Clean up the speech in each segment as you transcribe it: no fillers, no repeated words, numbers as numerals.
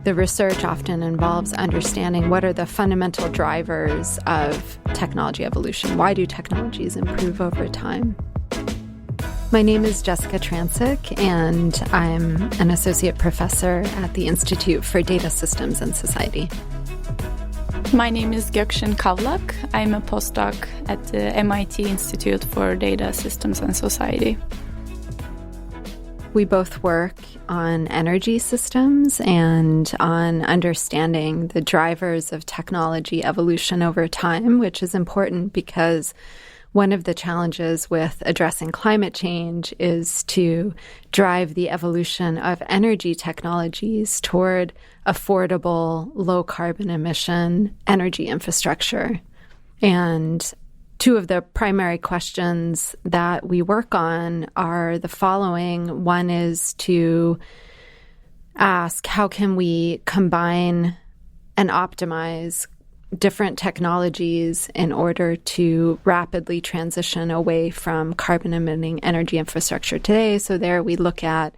The research often involves understanding what are the fundamental drivers of technology evolution. Why do technologies improve over time? My name is Jessika Trancik, and I'm an associate professor at the Institute for Data Systems and Society. My name is Gökşin Kavlak. I'm a postdoc at the MIT Institute for Data Systems and Society. We both work on energy systems and on understanding the drivers of technology evolution over time, which is important because one of the challenges with addressing climate change is to drive the evolution of energy technologies toward affordable, low-carbon emission energy infrastructure. And two of the primary questions that we work on are the following. One is to ask, how can we combine and optimize different technologies in order to rapidly transition away from carbon-emitting energy infrastructure today? So there we look at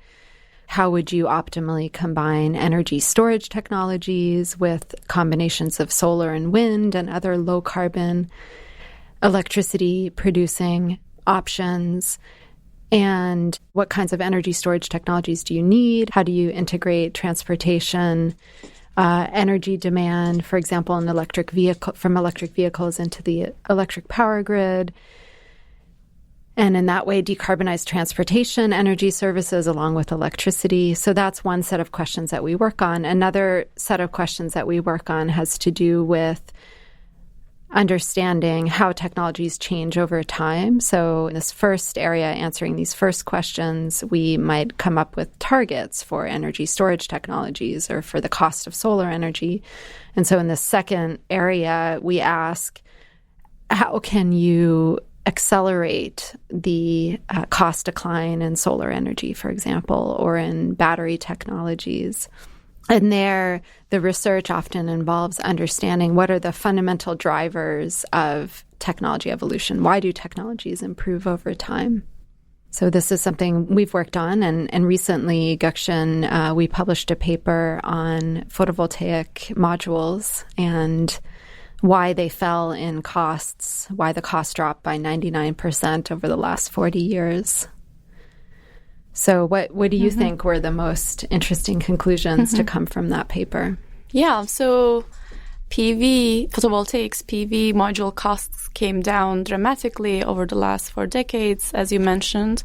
how would you optimally combine energy storage technologies with combinations of solar and wind and other low-carbon electricity producing options, and what kinds of energy storage technologies do you need? How do you integrate transportation, energy demand, for example, from electric vehicles into the electric power grid, and in that way decarbonize transportation, energy services along with electricity? So that's one set of questions that we work on. Another set of questions that we work on has to do with understanding how technologies change over time. So in this first area, answering these first questions, we might come up with targets for energy storage technologies or for the cost of solar energy. And so in the second area, we ask, how can you accelerate the cost decline in solar energy, for example, or in battery technologies? And there, the research often involves understanding what are the fundamental drivers of technology evolution. Why do technologies improve over time? So this is something we've worked on. And recently, Gökşin, we published a paper on photovoltaic modules and why they fell in costs, why the cost dropped by 99% over the last 40 years. So what do you think were the most interesting conclusions to come from that paper? Yeah, so photovoltaics, PV module costs came down dramatically over the last 4 decades, as you mentioned.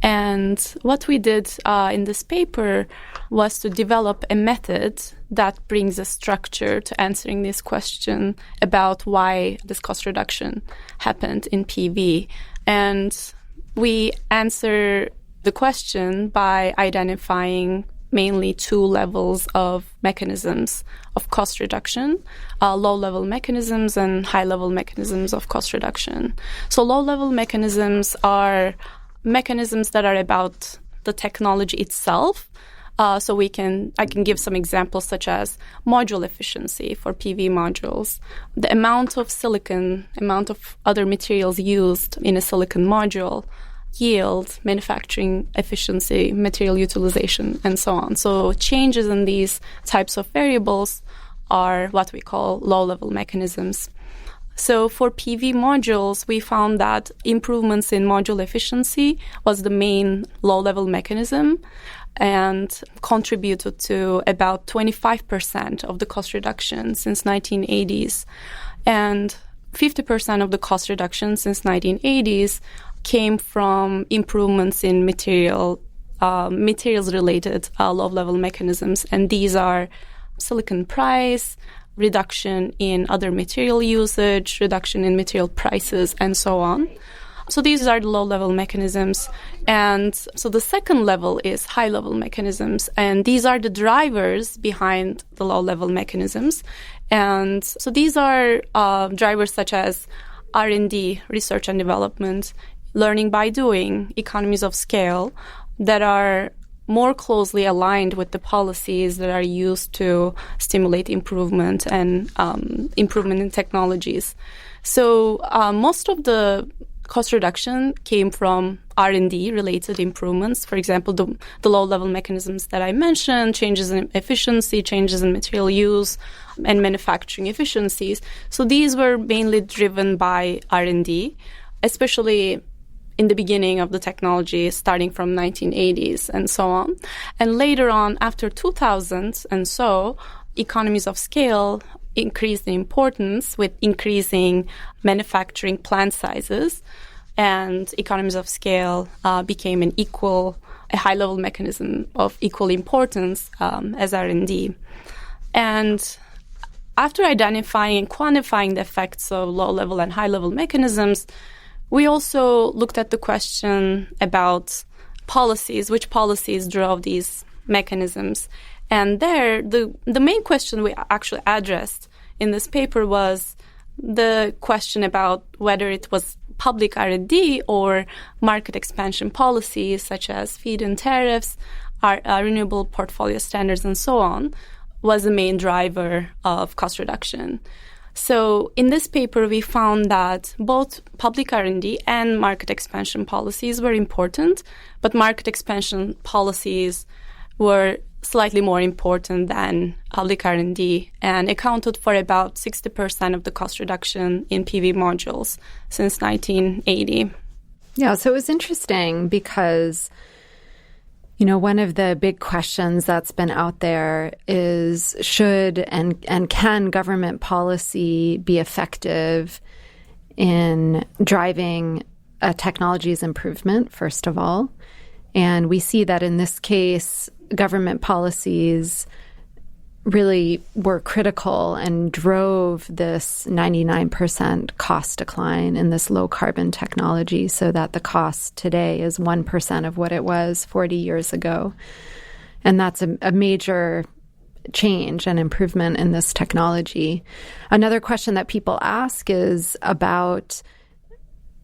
And what we did in this paper was to develop a method that brings a structure to answering this question about why this cost reduction happened in PV. And we answer the question by identifying mainly 2 levels of mechanisms of cost reduction, low-level mechanisms and high-level mechanisms of cost reduction. So low-level mechanisms are mechanisms that are about the technology itself. So I can give some examples such as module efficiency for PV modules, the amount of silicon, amount of other materials used in a silicon module, yield, manufacturing efficiency, material utilization, and so on. So changes in these types of variables are what we call low-level mechanisms. So for PV modules, we found that improvements in module efficiency was the main low-level mechanism and contributed to about 25% of the cost reduction since 1980s. And 50% of the cost reduction since 1980s came from improvements in materials-related low-level mechanisms. And these are silicon price, reduction in other material usage, reduction in material prices, and so on. So these are the low-level mechanisms. And so the second level is high-level mechanisms. And these are the drivers behind the low-level mechanisms. And so these are drivers such as R&D, research and development, learning by doing, economies of scale, that are more closely aligned with the policies that are used to stimulate improvement and improvement in technologies. So most of the cost reduction came from R&D related improvements. For example, the low-level mechanisms that I mentioned, changes in efficiency, changes in material use, and manufacturing efficiencies. So these were mainly driven by R&D, especially in the beginning of the technology, starting from 1980s and so on. And later on, after 2000 and so, economies of scale increased in importance with increasing manufacturing plant sizes, and economies of scale became a high-level mechanism of equal importance as R&D. And after identifying and quantifying the effects of low-level and high-level mechanisms, we also looked at the question about policies, which policies drove these mechanisms. And there, the main question we actually addressed in this paper was the question about whether it was public R&D or market expansion policies such as feed-in tariffs, renewable portfolio standards, and so on, was the main driver of cost reduction. So in this paper, we found that both public R&D and market expansion policies were important, but market expansion policies were slightly more important than public R&D and accounted for about 60% of the cost reduction in PV modules since 1980. Yeah, so it was interesting because, you know, one of the big questions that's been out there is should and can government policy be effective in driving a technology's improvement, first of all? And we see that in this case, government policies really were critical and drove this 99% cost decline in this low-carbon technology so that the cost today is 1% of what it was 40 years ago. And that's a major change and improvement in this technology. Another question that people ask is about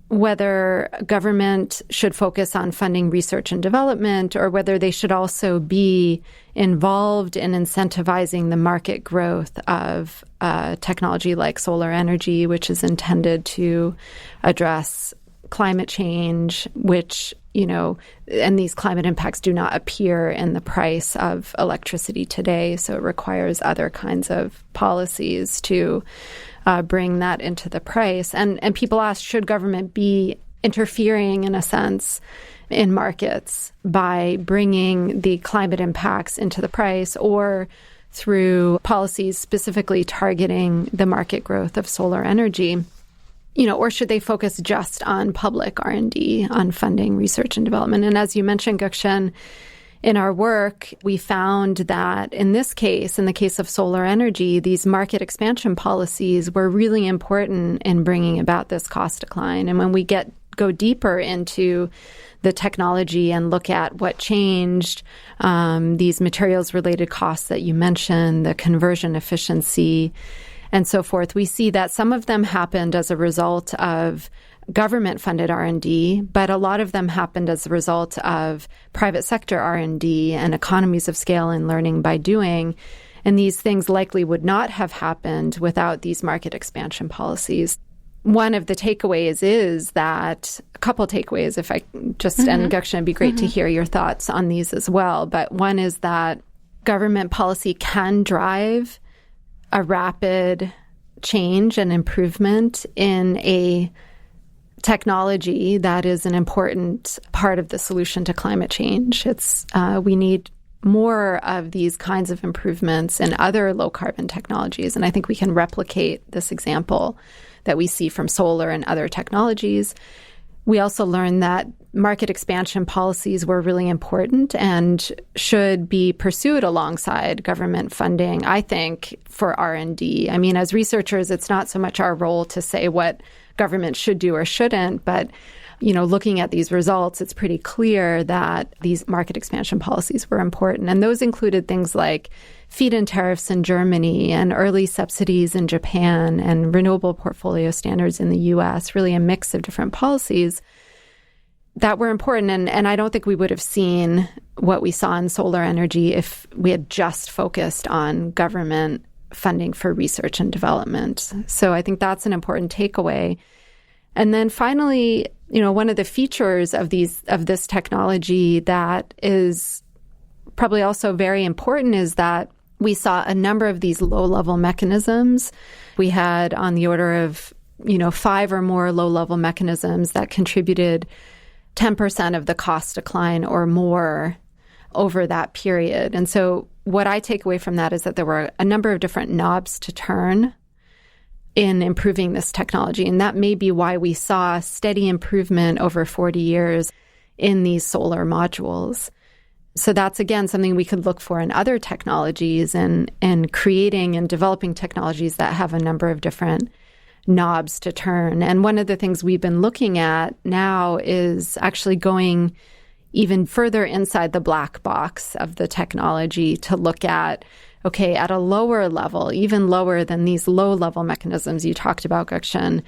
whether government should focus on funding research and development or whether they should also be involved in incentivizing the market growth of technology like solar energy, which is intended to address climate change, which, you know, and these climate impacts do not appear in the price of electricity today. So it requires other kinds of policies to bring that into the price. And people ask, should government be interfering, in a sense, in markets by bringing the climate impacts into the price or through policies specifically targeting the market growth of solar energy? You know, or should they focus just on public R&D, on funding research and development? And as you mentioned, Gökşin, in our work, we found that in this case, in the case of solar energy, these market expansion policies were really important in bringing about this cost decline. And when we go deeper into the technology and look at what changed, these materials-related costs that you mentioned, the conversion efficiency, and so forth, we see that some of them happened as a result of government-funded R&D, but a lot of them happened as a result of private sector R&D and economies of scale and learning by doing. And these things likely would not have happened without these market expansion policies. One of the takeaways is that, a couple takeaways, if I just, and Gökşin, it'd be great to hear your thoughts on these as well. But one is that government policy can drive a rapid change and improvement in a technology that is an important part of the solution to climate change. We need more of these kinds of improvements in other low-carbon technologies, and I think we can replicate this example that we see from solar and other technologies. We also learned that market expansion policies were really important and should be pursued alongside government funding, I think, for R&D. I mean, as researchers, it's not so much our role to say what government should do or shouldn't, but, you know, looking at these results, it's pretty clear that these market expansion policies were important. And those included things like feed-in tariffs in Germany and early subsidies in Japan and renewable portfolio standards in the U.S., really a mix of different policies that were important. And I don't think we would have seen what we saw in solar energy if we had just focused on government funding for research and development. So I think that's an important takeaway. And then finally, one of the features of this technology that is probably also very important is that we saw a number of these low-level mechanisms. We had on the order of, 5 or more low-level mechanisms that contributed 10% of the cost decline or more over that period. And so what I take away from that is that there were a number of different knobs to turn in improving this technology. And that may be why we saw steady improvement over 40 years in these solar modules. So that's, again, something we could look for in other technologies and creating and developing technologies that have a number of different knobs to turn. And one of the things we've been looking at now is actually going even further inside the black box of the technology to look at, okay, at a lower level, even lower than these low-level mechanisms you talked about, Gökşin,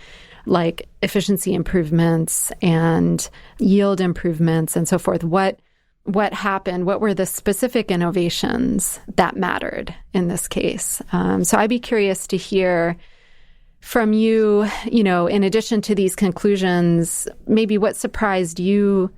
like efficiency improvements and yield improvements and so forth. What happened? What were the specific innovations that mattered in this case? So I'd be curious to hear from you, in addition to these conclusions, maybe what surprised you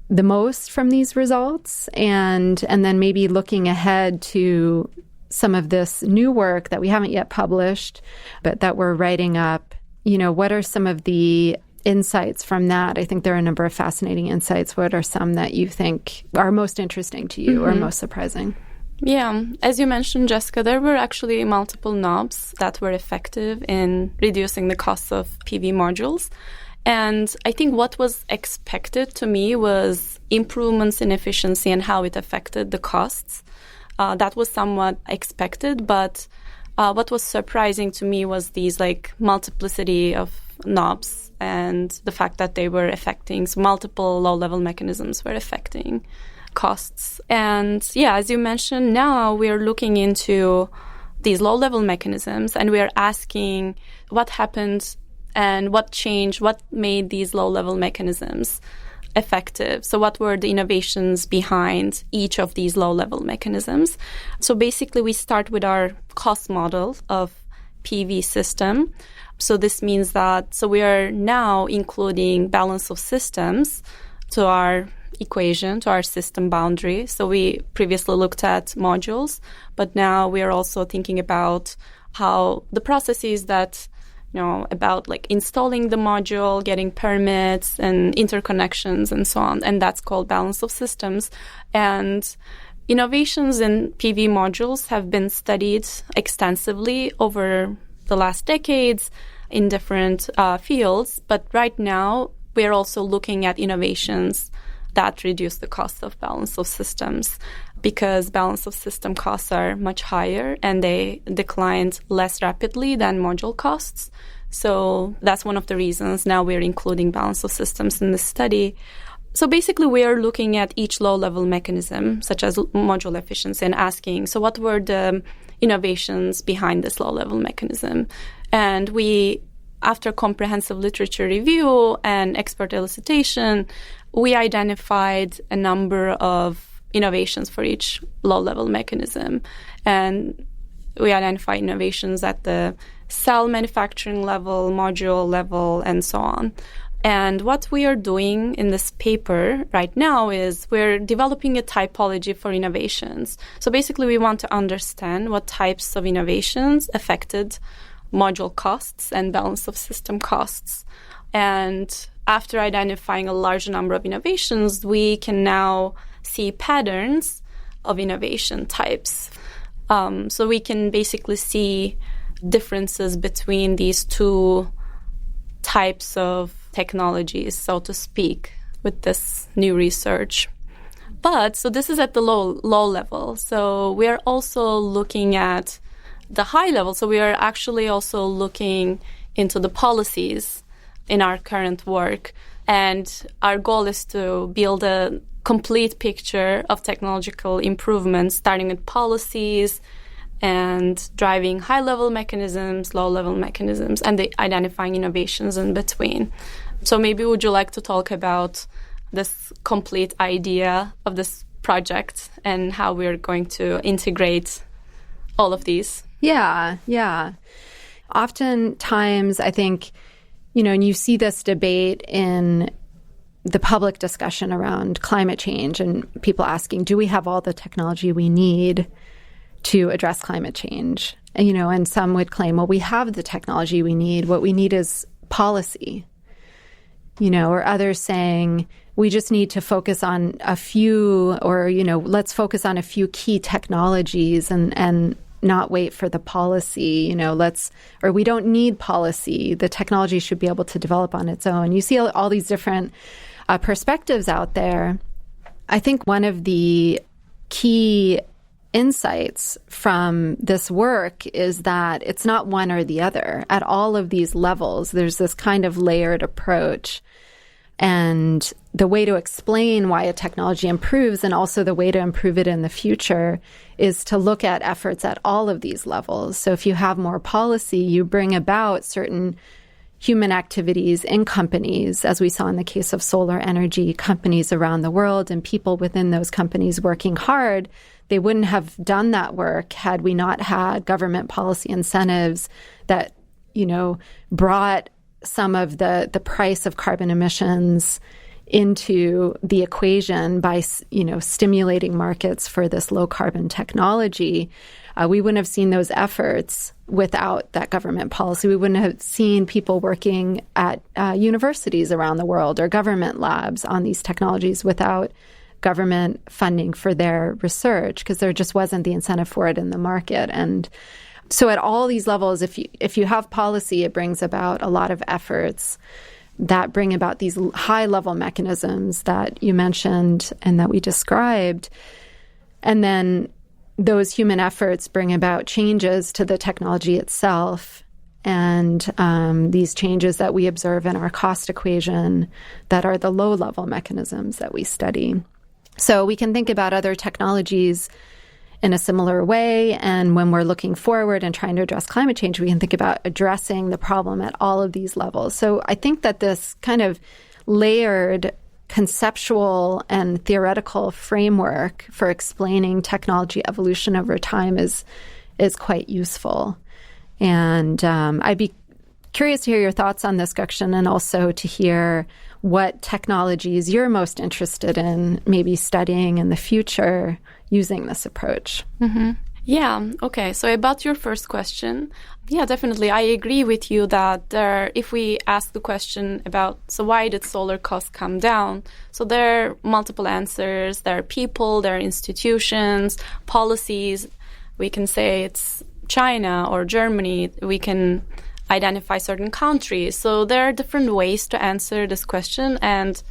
the most from these results, and then maybe looking ahead to some of this new work that we haven't yet published, but that we're writing up. What are some of the insights from that? I think there are a number of fascinating insights. What are some that you think are most interesting to you or most surprising? Yeah, as you mentioned, Jessika, there were actually multiple knobs that were effective in reducing the costs of PV modules. And I think what was expected to me was improvements in efficiency and how it affected the costs. That was somewhat expected, but what was surprising to me was these multiplicity of knobs and the fact that they were affecting, so multiple low-level mechanisms were affecting costs. And yeah, as you mentioned, now we are looking into these low-level mechanisms and we are asking what happened and what changed, what made these low-level mechanisms effective. So what were the innovations behind each of these low-level mechanisms? So basically we start with our cost model of PV system. So this means that we are now including balance of systems to our equation, to our system boundary. So we previously looked at modules, but now we are also thinking about how the processes that about installing the module, getting permits and interconnections and so on. And that's called balance of systems. And innovations in PV modules have been studied extensively over the last decades in different fields. But right now, we're also looking at innovations that reduce the cost of balance of systems, because balance of system costs are much higher and they declined less rapidly than module costs. So that's one of the reasons now we're including balance of systems in the study. So basically we are looking at each low-level mechanism, such as module efficiency, and asking, so what were the innovations behind this low-level mechanism? And we, after comprehensive literature review and expert elicitation, we identified a number of innovations for each low-level mechanism. And we identify innovations at the cell manufacturing level, module level, and so on. And what we are doing in this paper right now is we're developing a typology for innovations. So basically, we want to understand what types of innovations affected module costs and balance of system costs. And after identifying a large number of innovations, we can now see patterns of innovation types. So we can basically see differences between these two types of technologies, so to speak, with this new research. But so this is at the low level. So we are also looking at the high level. So we are actually also looking into the policies in our current work. And our goal is to build a complete picture of technological improvements, starting with policies and driving high-level mechanisms, low-level mechanisms, and identifying innovations in between. So maybe would you like to talk about this complete idea of this project and how we're going to integrate all of these? Yeah. Oftentimes, I think And you see this debate in the public discussion around climate change and people asking, do we have all the technology we need to address climate change? And some would claim, well, we have the technology we need. What we need is policy. Or others saying, we just need to focus on a few, or, let's focus on a few key technologies and not wait for the policy, or we don't need policy. The technology should be able to develop on its own. You see all these different perspectives out there. I think one of the key insights from this work is that it's not one or the other. At all of these levels, there's this kind of layered approach. And the way to explain why a technology improves and also the way to improve it in the future is to look at efforts at all of these levels. So if you have more policy, you bring about certain human activities in companies, as we saw in the case of solar energy companies around the world and people within those companies working hard. They wouldn't have done that work had we not had government policy incentives that, brought some of the price of carbon emissions into the equation by, stimulating markets for this low carbon technology. We wouldn't have seen those efforts without that government policy. We wouldn't have seen people working at universities around the world or government labs on these technologies without government funding for their research, because there just wasn't the incentive for it in the market. And so at all these levels, if you have policy, it brings about a lot of efforts that bring about these high-level mechanisms that you mentioned and that we described. And then those human efforts bring about changes to the technology itself, and these changes that we observe in our cost equation that are the low-level mechanisms that we study. So we can think about other technologies in a similar way. And when we're looking forward and trying to address climate change, we can think about addressing the problem at all of these levels. So I think that this kind of layered conceptual and theoretical framework for explaining technology evolution over time is quite useful. And I'd be curious to hear your thoughts on this, Gökşin, and also to hear what technologies you're most interested in maybe studying in the future using this approach. Mm-hmm. Yeah, okay. So about your first question, yeah, definitely. I agree with you that if we ask the question about, so why did solar costs come down? So there are multiple answers. There are people, there are institutions, policies. We can say it's China or Germany. We can identify certain countries. So there are different ways to answer this question, and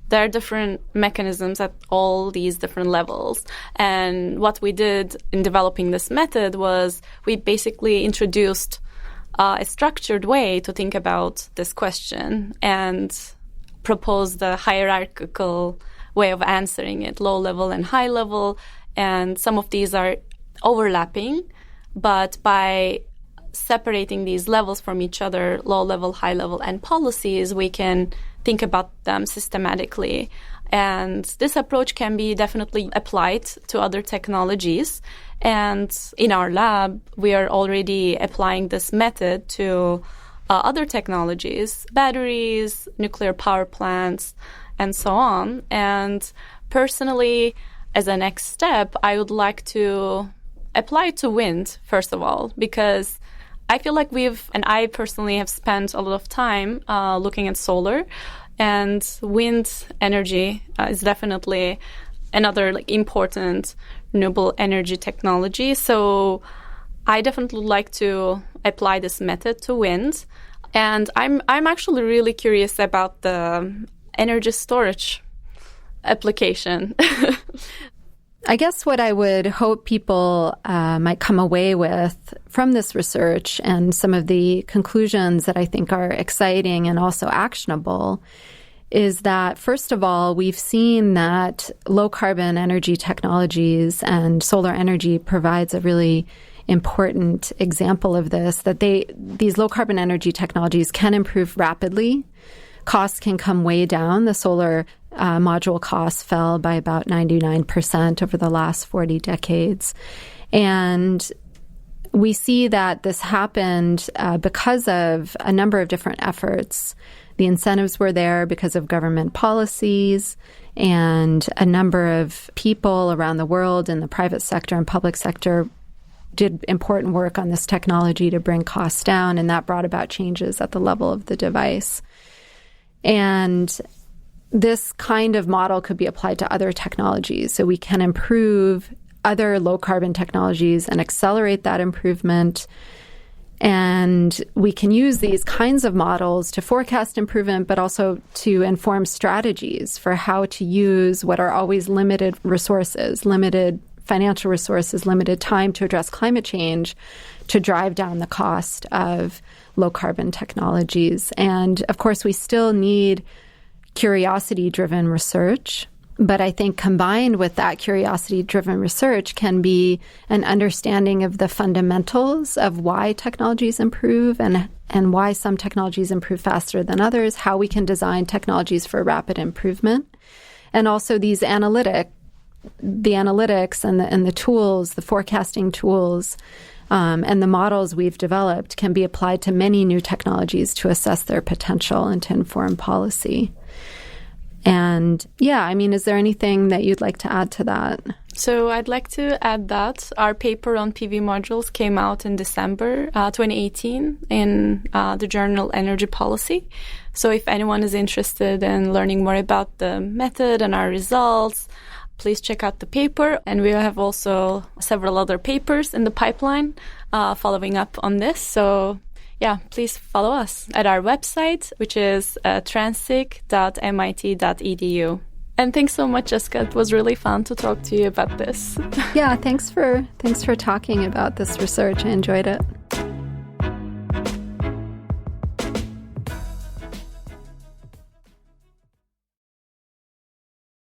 there are different mechanisms at all these different levels. And what we did in developing this method was we basically introduced a structured way to think about this question and proposed the hierarchical way of answering it, low level and high level. And some of these are overlapping, but by separating these levels from each other, low level, high level, and policies, we can think about them systematically. And this approach can be definitely applied to other technologies. And in our lab, we are already applying this method to other technologies, batteries, nuclear power plants, and so on. And personally, as a next step, I would like to apply it to wind, first of all, because I feel like I personally have spent a lot of time looking at solar, and wind energy is definitely another important renewable energy technology. So I definitely like to apply this method to wind, and I'm actually really curious about the energy storage application. I guess what I would hope people might come away with from this research and some of the conclusions that I think are exciting and also actionable is that, first of all, we've seen that low-carbon energy technologies and solar energy provides a really important example of this, that these low-carbon energy technologies can improve rapidly. Costs can come way down. The solar module costs fell by about 99% over the last 40 decades. And we see that this happened because of a number of different efforts. The incentives were there because of government policies, and a number of people around the world in the private sector and public sector did important work on this technology to bring costs down, and that brought about changes at the level of the device. And this kind of model could be applied to other technologies. So we can improve other low-carbon technologies and accelerate that improvement. And we can use these kinds of models to forecast improvement, but also to inform strategies for how to use what are always limited resources, limited financial resources, limited time to address climate change, to drive down the cost of low-carbon technologies. And of course, we still need curiosity-driven research. But I think combined with that curiosity-driven research can be an understanding of the fundamentals of why technologies improve and why some technologies improve faster than others, how we can design technologies for rapid improvement. And also these analytics and the tools, the forecasting tools, and the models we've developed can be applied to many new technologies to assess their potential and to inform policy. And is there anything that you'd like to add to that? So I'd like to add that our paper on PV modules came out in December 2018 in the journal Energy Policy. So if anyone is interested in learning more about the method and our results, please check out the paper. And we have also several other papers in the pipeline following up on this. So please follow us at our website, which is trancik.mit.edu. And thanks so much, Jessika. It was really fun to talk to you about this. Yeah, thanks for talking about this research. I enjoyed it.